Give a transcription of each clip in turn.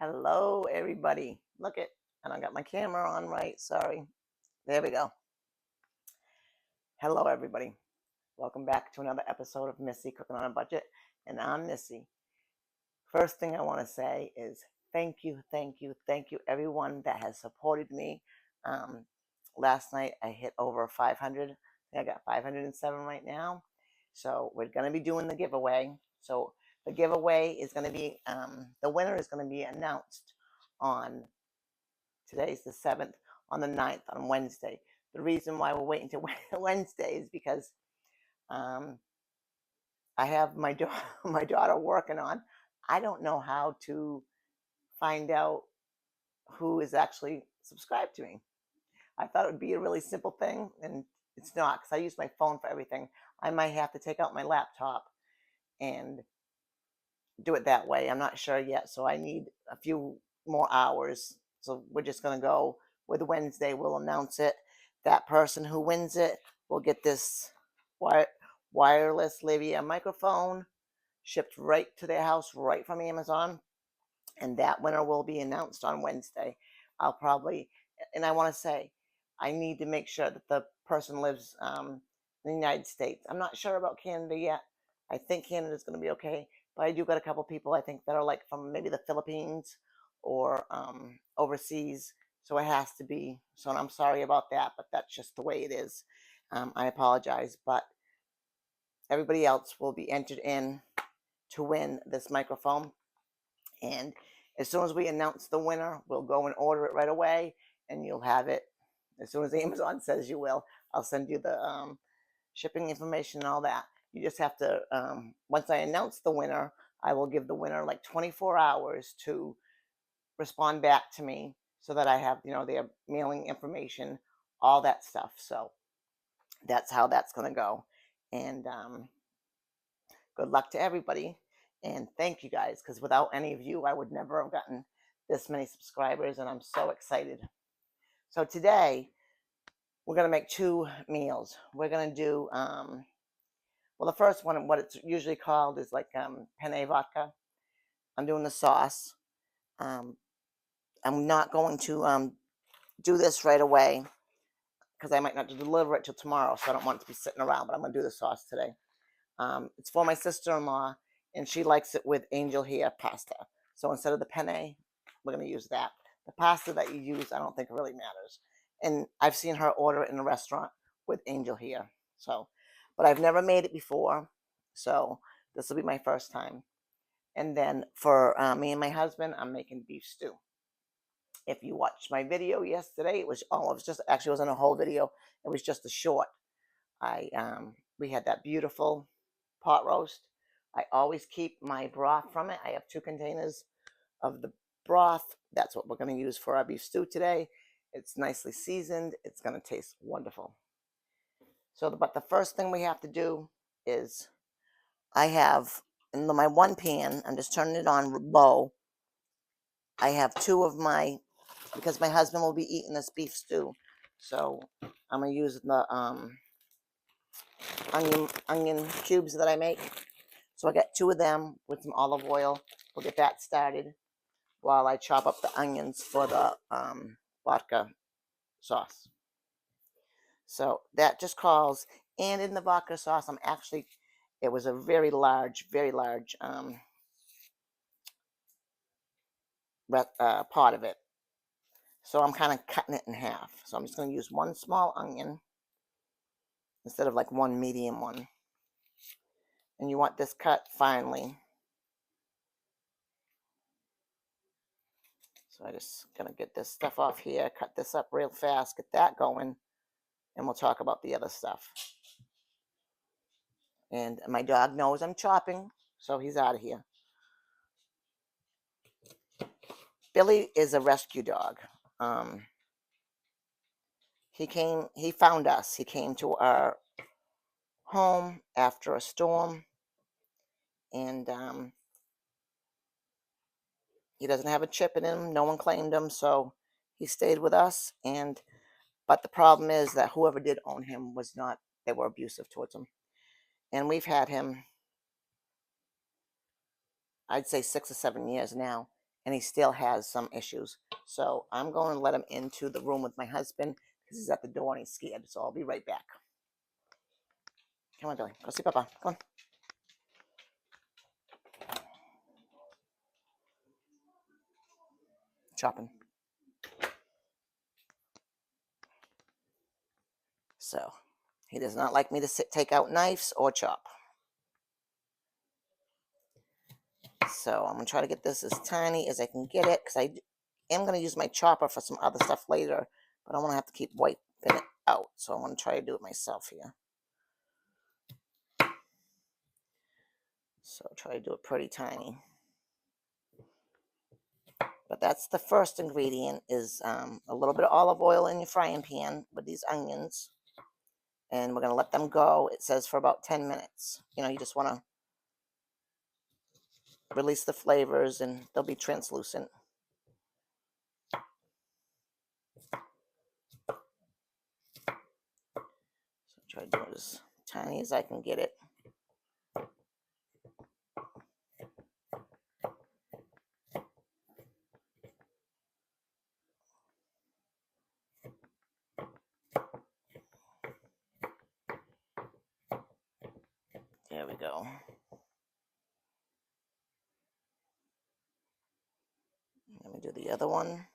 Hello, everybody. Look it. And I got my camera on right. Sorry. There we go. Hello, everybody. Welcome back to another episode of Missy Cooking on a Budget. And I'm Missy. First thing I want to say is thank you, everyone that has supported me. Last night I hit over 500. I got 507 right now. So we're going to be doing the giveaway. So the giveaway is going to be, the winner is going to be announced on today's the 7th, on the 9th, on Wednesday. The reason why we're waiting to Wednesday is because I have my my daughter working on. I don't know how to find out who is actually subscribed to me. I thought it would be a really simple thing, and it's not because I use my phone for everything. I might have to take out my laptop and do it that way. I'm not sure yet, so I need a few more hours. So we're just going to go with Wednesday. We'll announce it. That person who wins it will get this wireless lavalier microphone shipped right to their house, right from Amazon. And that winner will be announced on Wednesday. I'll probably, and I want to say, I need to make sure that the person lives in the United States. I'm not sure about Canada yet. I think Canada's going to be okay. But I do got a couple people I think that are like from maybe the Philippines or overseas. So it has to be. So I'm sorry about that, but that's just the way it is. I apologize, but everybody else will be entered in to win this microphone. And as soon as we announce the winner, we'll go and order it right away, and you'll have it as soon as Amazon says you will. I'll send you the shipping information and all that. You just have to, once I announce the winner, I will give the winner like 24 hours to respond back to me so that I have, their mailing information, all that stuff. So that's how that's going to go. And good luck to everybody. And thank you guys, because without any of you, I would never have gotten this many subscribers, and I'm so excited. So today, we're going to make two meals. We're going to do, well, the first one, what it's usually called is like penne vodka. I'm doing the sauce. I'm not going to do this right away because I might not deliver it till tomorrow, so I don't want it to be sitting around, but I'm going to do the sauce today. It's for my sister-in-law, and she likes it with angel hair pasta. So instead of the penne, we're going to use that. The pasta that you use, I don't think it really matters. And I've seen her order it in a restaurant with angel hair. So, but I've never made it before, so this will be my first time. And then for me and my husband, I'm making beef stew. If you watched my video yesterday, it was just actually it wasn't a whole video. It was just a short. We had that beautiful pot roast. I always keep my broth from it. I have 2 containers of the broth. That's what we're going to use for our beef stew today. It's nicely seasoned. It's going to taste wonderful. So, but the first thing we have to do is I have in my one pan, I'm just turning it on low. I have 2 of my, because my husband will be eating this beef stew. So I'm going to use the onion cubes that I make. So I got 2 of them with some olive oil. We'll get that started while I chop up the onions for the vodka sauce. So that just calls, and in the vodka sauce, it was a very large pot of it. So I'm kind of cutting it in half. So I'm just going to use 1 small onion instead of like 1 medium one. And you want this cut finely. So I just gonna get this stuff off here, cut this up real fast, get that going, and we'll talk about the other stuff. And my dog knows I'm chopping, so he's out of here. Billy is a rescue dog. He found us. He came to our home after a storm, and he doesn't have a chip in him. No one claimed him, so he stayed with us. But the problem is that whoever did own him they were abusive towards him. And we've had him, I'd say 6 or 7 years now, and he still has some issues. So I'm going to let him into the room with my husband because he's at the door and he's scared. So I'll be right back. Come on, Billy. Go see Papa. Come on. Chopping. So he does not like me to take out knives or chop. So I'm going to try to get this as tiny as I can get it because I am going to use my chopper for some other stuff later, but I want to have to keep wiping it out. So I'm going to try to do it myself here. So try to do it pretty tiny. But that's the first ingredient is a little bit of olive oil in your frying pan with these onions. And we're going to let them go. It says for about 10 minutes. You know, you just want to release the flavors and they'll be translucent. So try to do it as tiny as I can get it. There we go. Let me do the other one.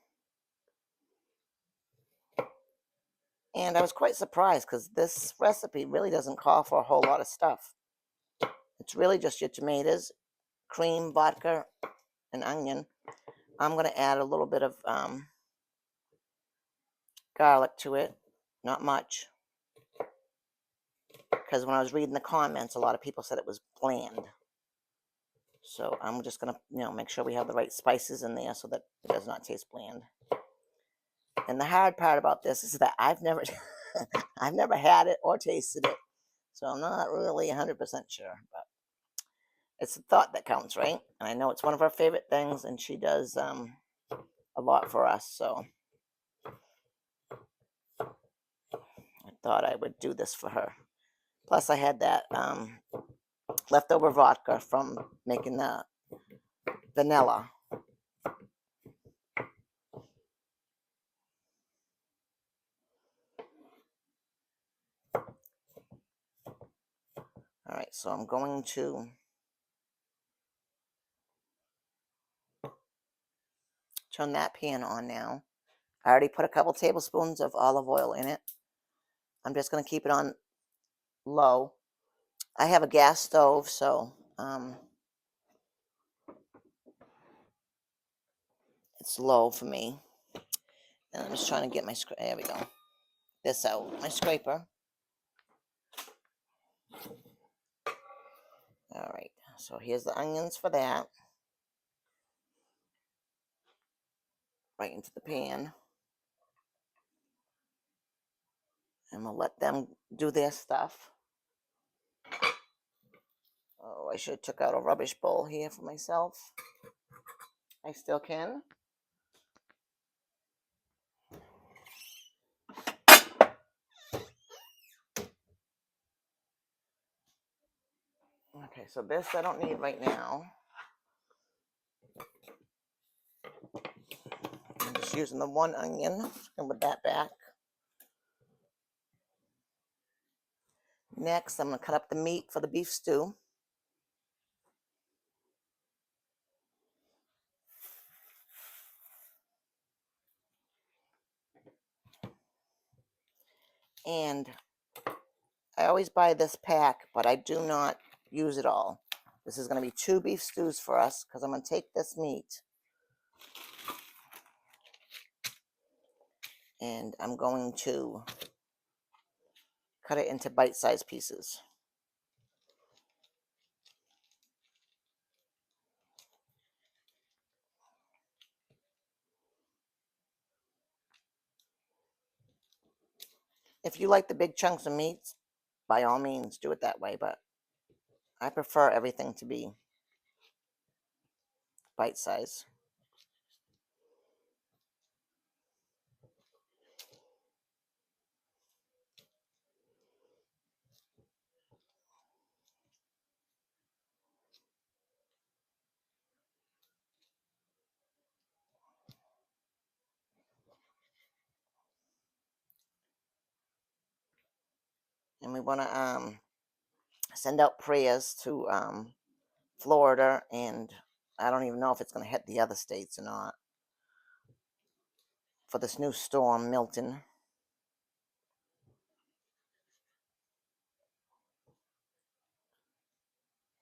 And I was quite surprised because this recipe really doesn't call for a whole lot of stuff. It's really just your tomatoes, cream, vodka, and onion. I'm going to add a little bit of garlic to it. Not much. Because when I was reading the comments, a lot of people said it was bland. So I'm just going to, make sure we have the right spices in there so that it does not taste bland. And the hard part about this is that I've never I've never had it or tasted it. So I'm not really 100% sure, but it's the thought that counts, right? And I know it's one of our favorite things, and she does a lot for us. So I thought I would do this for her. Plus, I had that leftover vodka from making the vanilla. All right, so I'm going to turn that pan on now. I already put a couple tablespoons of olive oil in it. I'm just going to keep it on low. I have a gas stove, so it's low for me. And I'm just trying to get my there we go. This out, my scraper. All right, so here's the onions for that. Right into the pan. And we'll let them do their stuff. Oh, I should have took out a rubbish bowl here for myself. I still can. Okay, so this I don't need right now. I'm just using the one onion and with that back. Next, I'm going to cut up the meat for the beef stew. And I always buy this pack, but I do not use it all. This is going to be 2 beef stews for us because I'm going to take this meat and I'm going to cut it into bite-sized pieces. If you like the big chunks of meat, by all means, do it that way, but I prefer everything to be bite-sized. we want to send out prayers to Florida, and I don't even know if it's going to hit the other states or not, for this new storm, Milton.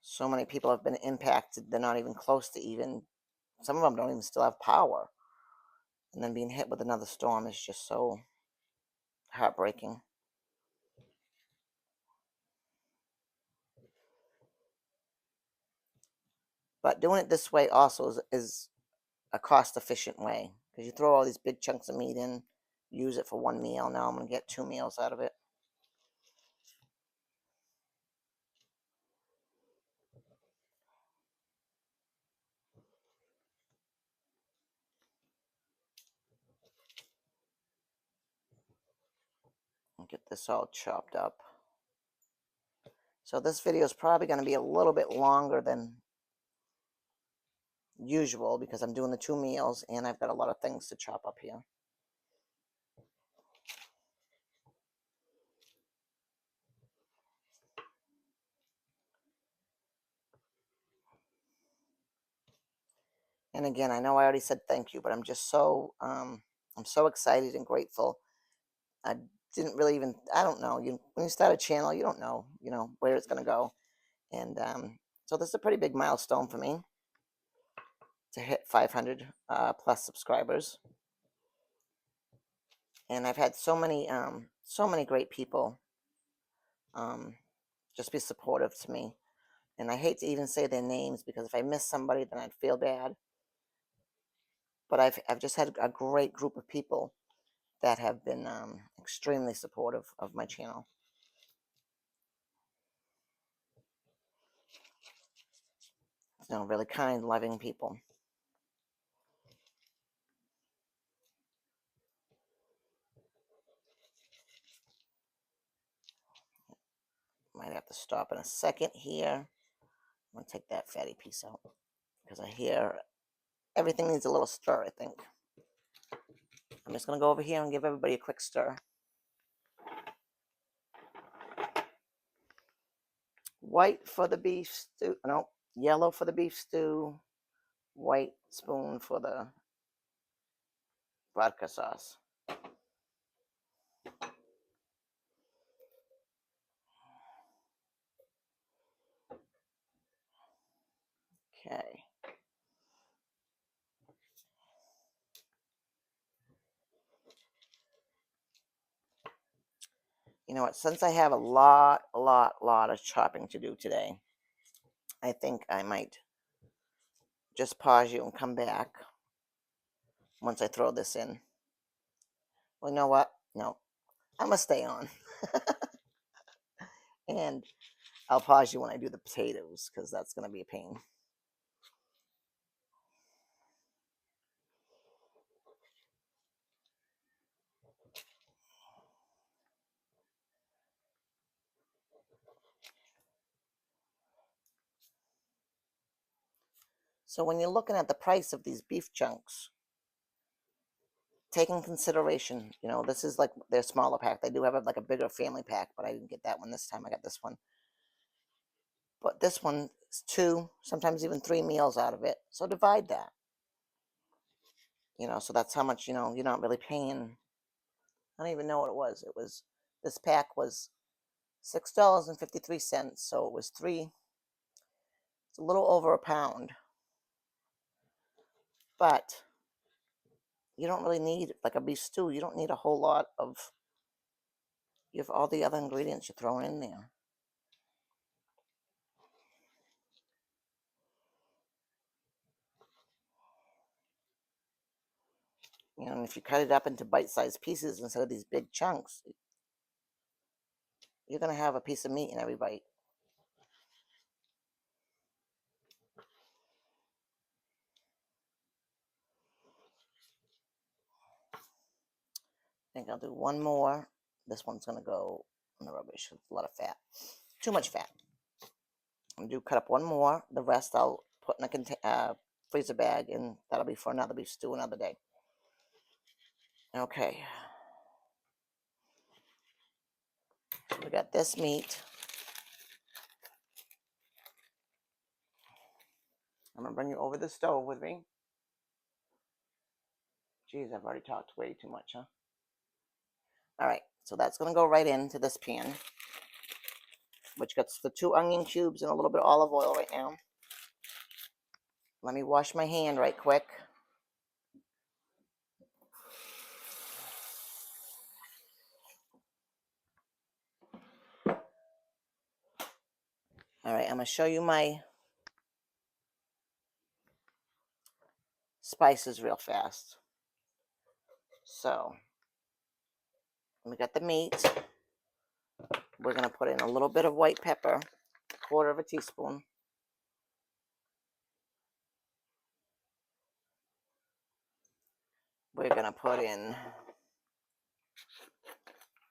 So many people have been impacted, they're not even close to even, some of them don't even still have power. And then being hit with another storm is just so heartbreaking. But doing it this way also is a cost-efficient way, because you throw all these big chunks of meat in, use it for one meal. Now I'm going to get 2 meals out of it. And get this all chopped up. So this video is probably going to be a little bit longer than usual, because I'm doing the 2 meals and I've got a lot of things to chop up here. And again, I know I already said thank you, but I'm just so I'm so excited and grateful. I didn't really even, I don't know, when you start a channel, you don't know, where it's going to go. And so this is a pretty big milestone for me to hit 500 plus subscribers. And I've had so many great people just be supportive to me. And I hate to even say their names, because if I miss somebody, then I'd feel bad. But I've just had a great group of people that have been extremely supportive of my channel. Really kind, loving people. Might have to stop in a second here. I'm going to take that fatty piece out, because I hear everything needs a little stir, I think. I'm just going to go over here and give everybody a quick stir. White for the beef stew. No, yellow for the beef stew. White spoon for the vodka sauce. Okay. You know what? Since I have a lot of chopping to do today, I think I might just pause you and come back once I throw this in. Well, you know what? No, I'm going to stay on. And I'll pause you when I do the potatoes, because that's going to be a pain. So when you're looking at the price of these beef chunks, take in consideration, this is like their smaller pack. They do have like a bigger family pack, but I didn't get that one this time. I got this one. But this one is 2, sometimes even 3 meals out of it. So divide that. So that's how much, you're not really paying. I don't even know what it was. This pack was $6.53. So it was it's a little over a pound. But you don't really need, like a beef stew, you don't need a whole lot of, you have all the other ingredients you're throwing in there. And if you cut it up into bite-sized pieces instead of these big chunks, you're going to have a piece of meat in every bite. I think I'll do one more. This one's going to go in the rubbish. It's a lot of fat. Too much fat. I'm going to cut up one more. The rest I'll put in a freezer bag, and that'll be for another beef stew another day. Okay. We got this meat. I'm going to bring you over the stove with me. Geez, I've already talked way too much, huh? All right, so that's going to go right into this pan, which gets the 2 onion cubes and a little bit of olive oil right now. Let me wash my hand right quick. All right, I'm going to show you my spices real fast. So, we got the meat. We're going to put in a little bit of white pepper, 1/4 teaspoon. We're going to put in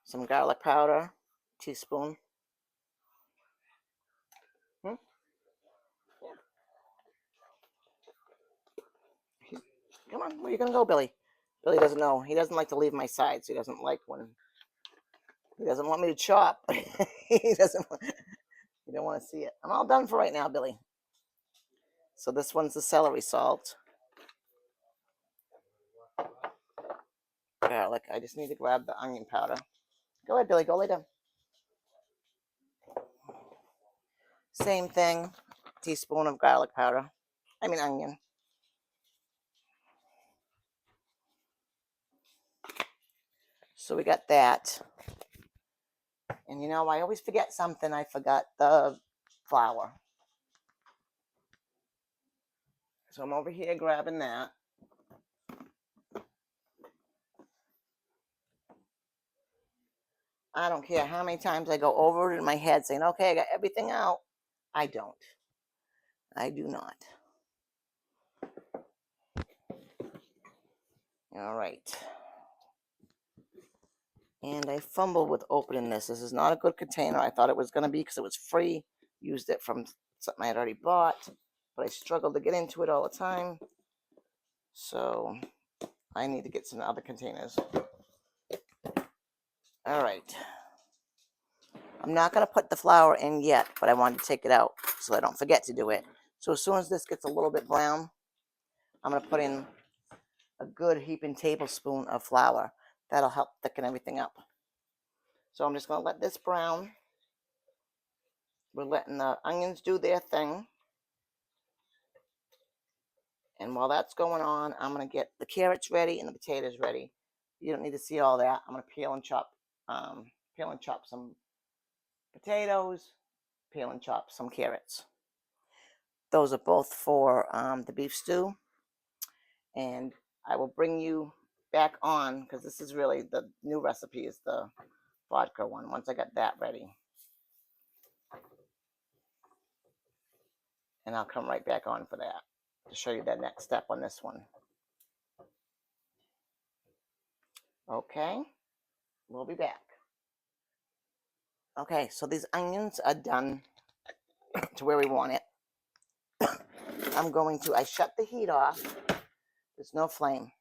some garlic powder, teaspoon. Come on, where are you going to go, Billy? Billy doesn't know. He doesn't like to leave my side, so he doesn't like when... He doesn't want me to chop. He doesn't want... You don't want to see it. I'm all done for right now, Billy. So this one's the celery salt. Garlic. I just need to grab the onion powder. Go ahead, Billy. Go lay down. Same thing. Teaspoon of garlic powder. I mean onion. So we got that. And you know, I always forget something. I forgot the flour. So I'm over here grabbing that. I don't care how many times I go over it in my head saying, okay, I got everything out. I don't. I do not. All right. And I fumbled with opening this. This is not a good container. I thought it was going to be because it was free. Used it from something I had already bought. But I struggled to get into it all the time. So I need to get some other containers. All right. I'm not going to put the flour in yet, but I wanted to take it out so I don't forget to do it. So as soon as this gets a little bit brown, I'm going to put in a good heaping tablespoon of flour. That'll help thicken everything up. So I'm just going to let this brown. We're letting the onions do their thing. And while that's going on, I'm going to get the carrots ready and the potatoes ready. You don't need to see all that. I'm going to peel and chop some potatoes, peel and chop some carrots. Those are both for the beef stew. And I will bring you back on because this is really the new recipe is the vodka one once I got that ready. And I'll come right back on for that to show you that next step on this one. Okay, we'll be back. Okay, so these onions are done to where we want it. I shut the heat off. There's no flame.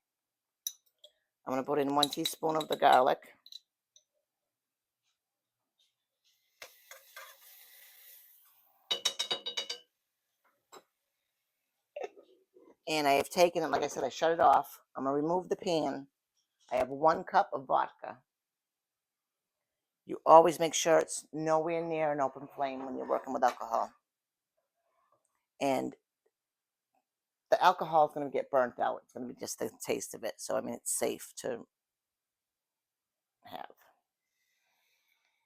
I'm going to put in 1 teaspoon of the garlic. And I have taken it, like I said, I shut it off. I'm going to remove the pan. I have 1 cup of vodka. You always make sure it's nowhere near an open flame when you're working with alcohol. And the alcohol is going to get burnt out. It's going to be just the taste of it. So, I mean, it's safe to have.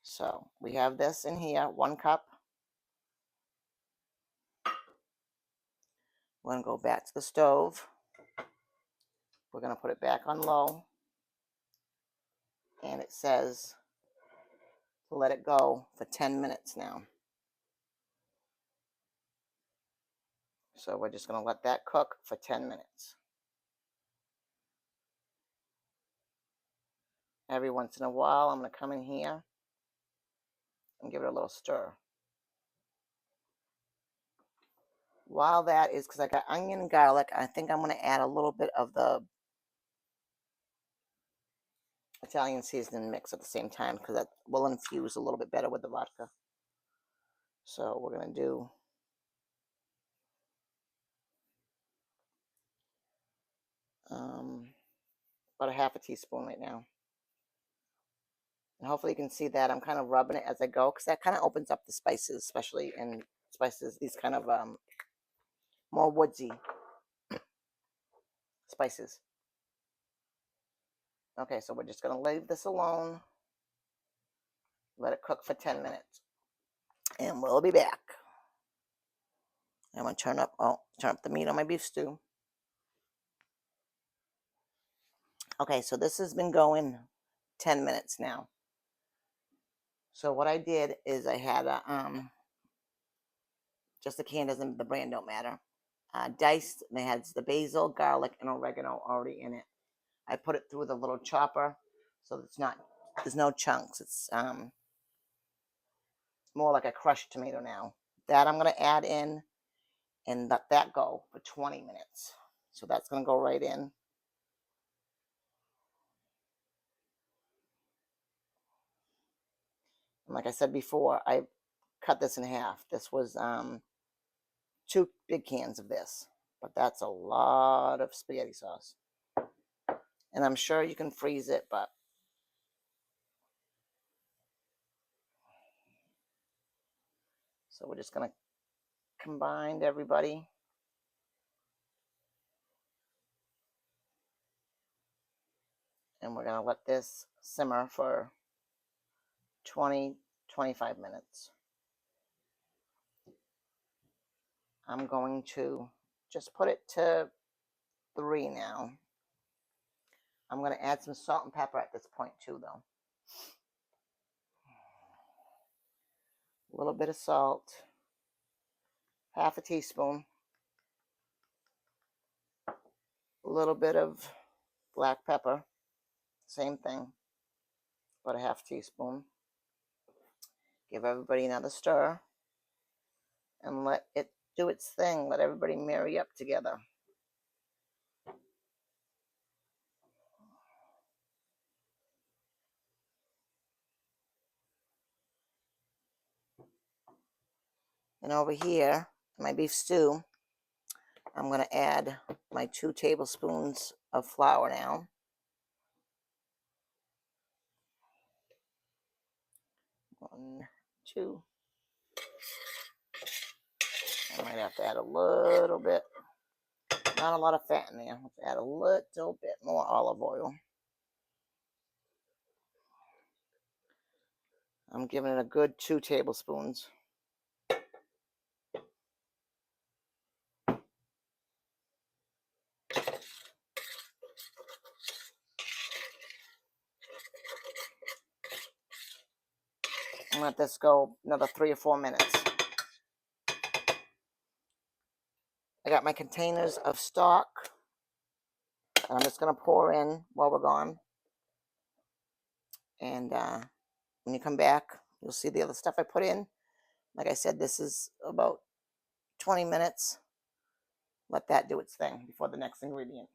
So, we have this in here, 1 cup. We're going to go back to the stove. We're going to put it back on low. And it says to let it go for 10 minutes now. So we're just going to let that cook for 10 minutes. Every once in a while, I'm going to come in here and give it a little stir. While that is, because I got onion and garlic, I think I'm going to add a little bit of the Italian seasoning mix at the same time because that will infuse a little bit better with the vodka. So we're going to do about a half a teaspoon right now. And hopefully you can see that I'm kind of rubbing it as I go because that kind of opens up the spices, especially in spices, these kind of more woodsy spices. Okay, so we're just going to leave this alone. Let it cook for 10 minutes. And we'll be back. I'm going to turn up the meat on my beef stew. Okay, so this has been going 10 minutes now. So what I did is I had a, just the can doesn't, the brand don't matter. Diced, and it has the basil, garlic, and oregano already in it. I put it through the little chopper, so it's not, there's no chunks. It's more like a crushed tomato now. That I'm going to add in and let that go for 20 minutes. So that's going to go right in. And like I said before, I cut this in half. This was 2 big cans of this, but that's a lot of spaghetti sauce. And I'm sure you can freeze it, but so we're just going to combine everybody. And we're going to let this simmer for 20-25 minutes. I'm going to just put it to 3 now. I'm going to add some salt and pepper at this point too, though. A little bit of salt, half a teaspoon, a little bit of black pepper, same thing, about a half teaspoon. Give everybody another stir and let it do its thing. Let everybody marry up together. And over here, my beef stew, I'm going to add my 2 tablespoons of flour now. 1, 2. I might have to add a little bit. Not a lot of fat in there. Let's add a little bit more olive oil. I'm giving it a good 2 tablespoons. And let this go another 3 or 4 minutes. I got my containers of stock. I'm just going to pour in while we're gone. And when you come back, you'll see the other stuff I put in. Like I said, this is about 20 minutes. Let that do its thing before the next ingredient.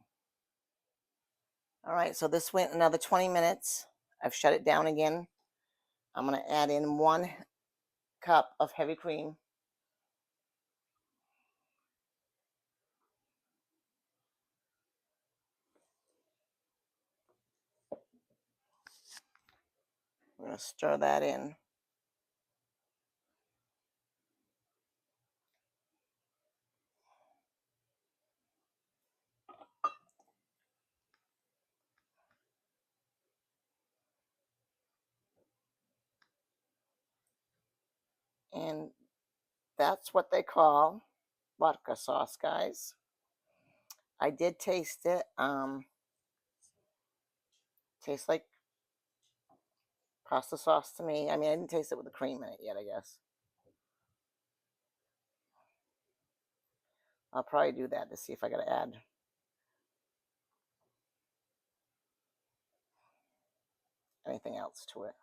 All right, so this went another 20 minutes. I've shut it down again. I'm going to add in 1 cup of heavy cream. We're going to stir that in. And that's what they call vodka sauce, guys. I did taste it. Tastes like pasta sauce to me. I mean, I didn't taste it with the cream in it yet, I guess. I'll probably do that to see if I got to add anything else to it.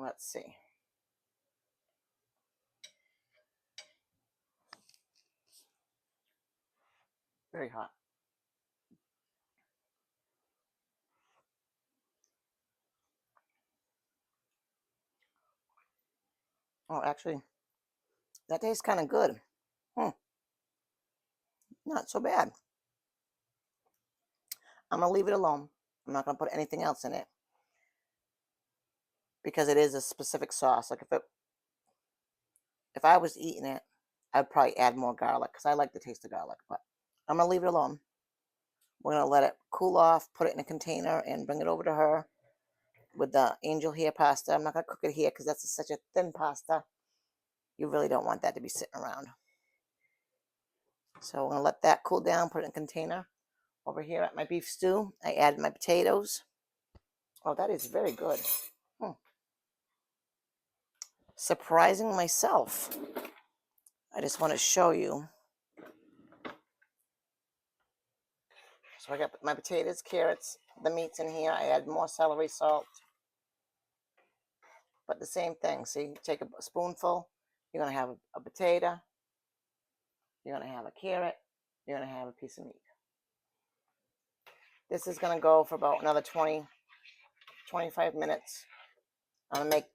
Let's see. Very hot. Oh, actually, that tastes kind of good. Not so bad. I'm going to leave it alone. I'm not going to put anything else in it because it is a specific sauce. Like if I was eating it, I'd probably add more garlic because I like the taste of garlic. But I'm going to leave it alone. We're going to let it cool off, put it in a container, and bring it over to her with the angel hair pasta. I'm not going to cook it here because that's such a thin pasta. You really don't want that to be sitting around. So we're going to let that cool down, put it in a container. Over here at my beef stew, I added my potatoes. Oh, that is very good. Surprising myself. I just want to show you. So I got my potatoes, carrots, the meats in here. I add more celery salt. But the same thing. See, you take a spoonful. You're going to have a potato. You're going to have a carrot. You're going to have a piece of meat. This is going to go for about another 20, 25 minutes. I'm going to make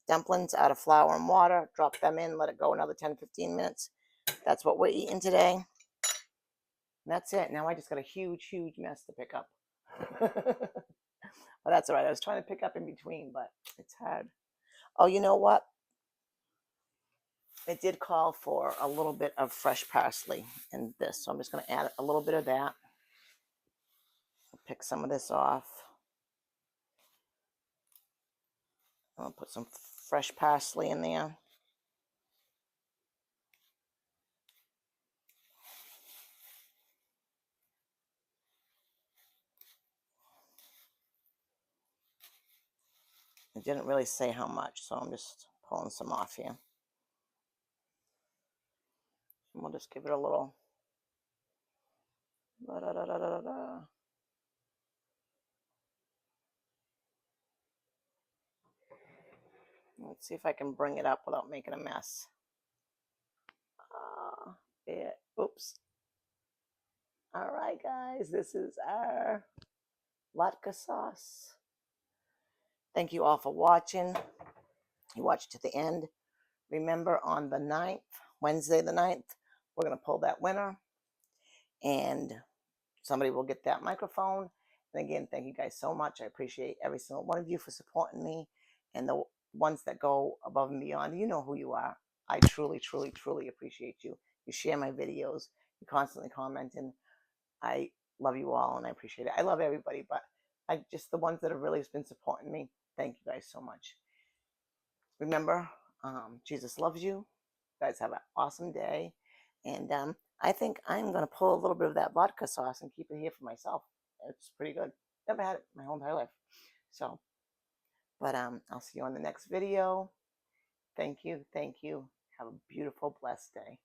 dumplings out of flour and water. Drop them in. Let it go another 10, 15 minutes. That's what we're eating today. And that's it. Now I just got a huge, huge mess to pick up. But that's all right. I was trying to pick up in between, but it's hard. Oh, you know what? It did call for a little bit of fresh parsley in this. So I'm just going to add a little bit of that. Pick some of this off. I'll put some fresh parsley in there. It didn't really say how much, so I'm just pulling some off here. And we'll just give it a little. Let's see if I can bring it up without making a mess. Oops. All right, guys, this is our latke sauce. Thank you all for watching. You watched to the end. Remember, on the 9th, Wednesday the 9th, we're going to pull that winner. And somebody will get that microphone. And again, thank you guys so much. I appreciate every single one of you for supporting me. And the ones that go above and beyond, you know who you are. I truly, truly, truly appreciate you. You share my videos. You constantly commenting. I love you all and I appreciate it. I love everybody, but just the ones that have really been supporting me. Thank you guys so much. Remember, Jesus loves you. You guys have an awesome day. And I think I'm going to pull a little bit of that vodka sauce and keep it here for myself. It's pretty good. Never had it my whole entire life. So, but I'll see you on the next video. Thank you. Thank you. Have a beautiful, blessed day.